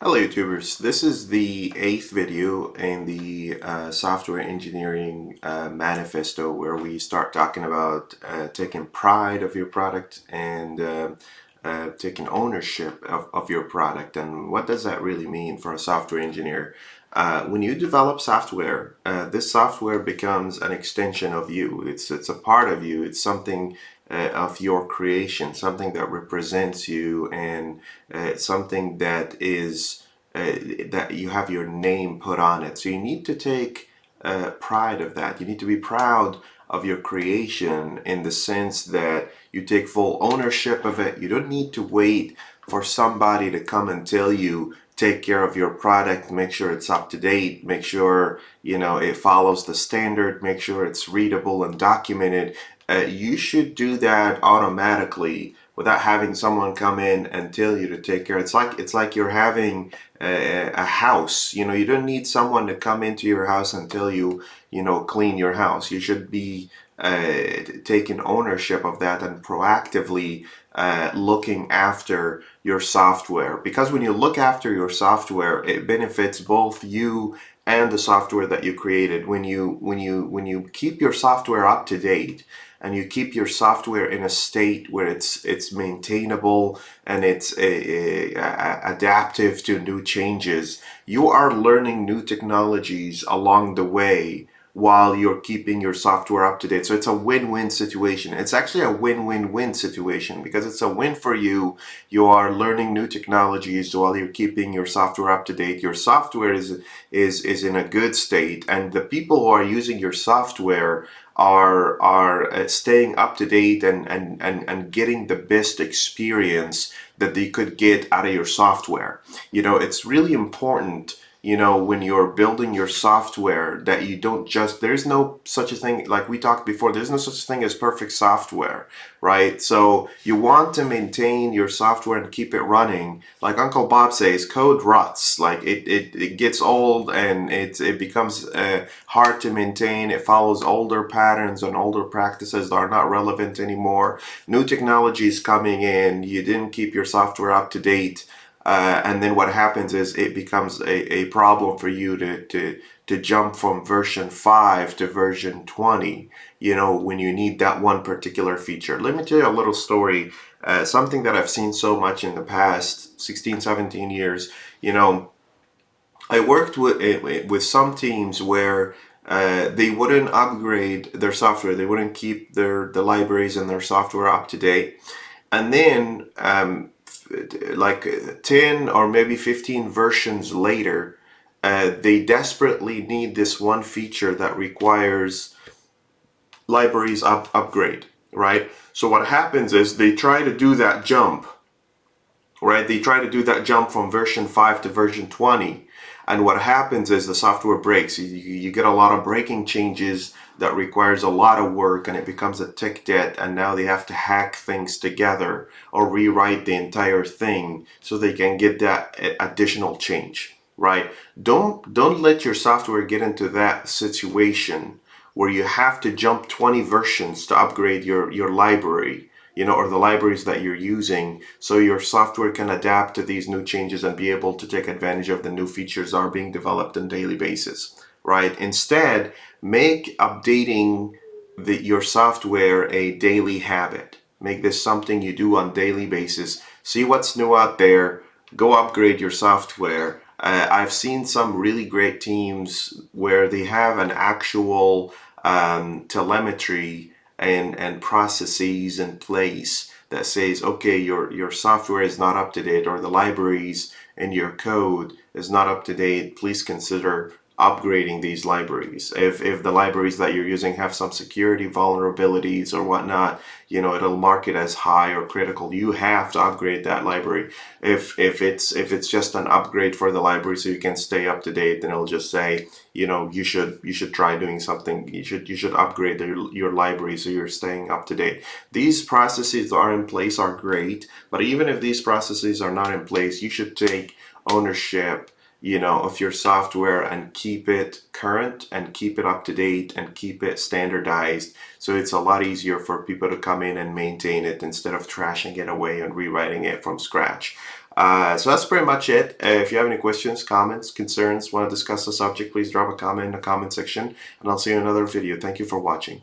Hello YouTubers, this is the 8th video in the Software Engineering Manifesto, where we start talking about taking pride of your product and taking ownership of your product. And what does that really mean for a software engineer? When you develop software, this software becomes an extension of you. It's a part of you. It's something of your creation, something that represents you, and something that is that you have your name put on it. So you need to take pride of that. You need to be proud of your creation in the sense that you take full ownership of it. You don't need to wait for somebody to come and tell you, take care of your product, make sure it's up to date, make sure it follows the standard, make sure it's readable and documented. You should do that automatically without having someone come in and tell you to take care. It's like you're having a house. You don't need someone to come into your house and tell you, clean your house. You should be taking ownership of that and proactively looking after your software. Because when you look after your software, it benefits both you and the software that you created. When you keep your software up to date and you keep your software in a state where it's maintainable and it's adaptive to new changes, you are learning new technologies along the way while you're keeping your software up to date. So it's a win-win situation. It's actually a win-win-win situation because it's a win for you. You are learning new technologies while you're keeping your software up to date. Your software is in a good state, and the people who are using your software are staying up to date and getting the best experience that they could get out of your software. It's really important, when you're building your software, that you don't just, there's no such a thing, like we talked before, there's no such thing as perfect software, right? So you want to maintain your software and keep it running. Like Uncle Bob says, code ruts. Like it gets old and it becomes hard to maintain. It follows older patterns and older practices that are not relevant anymore. New technology is coming in. You didn't keep your software up to date. And then what happens is it becomes a problem for you to jump from version 5 to version 20, when you need that one particular feature. Let me tell you a little story, something that I've seen so much in the past 16, 17 years. I worked with some teams where they wouldn't upgrade their software. They wouldn't keep the libraries and their software up to date. And then like 10 or maybe 15 versions later, they desperately need this one feature that requires libraries upgrade, right? So what happens is they try to do that jump, right? They try to do that jump from version 5 to version 20. And what happens is the software breaks. You get a lot of breaking changes that requires a lot of work, and it becomes a tech debt, and now they have to hack things together or rewrite the entire thing so they can get that additional change, right? Don't let your software get into that situation where you have to jump 20 versions to upgrade your library, or the libraries that you're using, so your software can adapt to these new changes and be able to take advantage of the new features that are being developed on a daily basis, right? Instead, make updating your software a daily habit. Make this something you do on a daily basis. See what's new out there. Go upgrade your software. I've seen some really great teams where they have an actual telemetry and processes in place that says, okay, your software is not up to date, or the libraries in your code is not up to date. Please consider upgrading these libraries. If the libraries that you're using have some security vulnerabilities or whatnot, it'll mark it as high or critical. You have to upgrade that library. If it's just an upgrade for the library so you can stay up to date, then it'll just say, you should try doing something. You should upgrade your library so you're staying up to date. These processes are in place, are great, but even if these processes are not in place, you should take ownership of your software and keep it current and keep it up to date and keep it standardized, so it's a lot easier for people to come in and maintain it instead of trashing it away and rewriting it from scratch. So that's pretty much it. If you have any questions, comments, concerns, want to discuss the subject, please drop a comment in the comment section, and I'll see you in another video. Thank you for watching.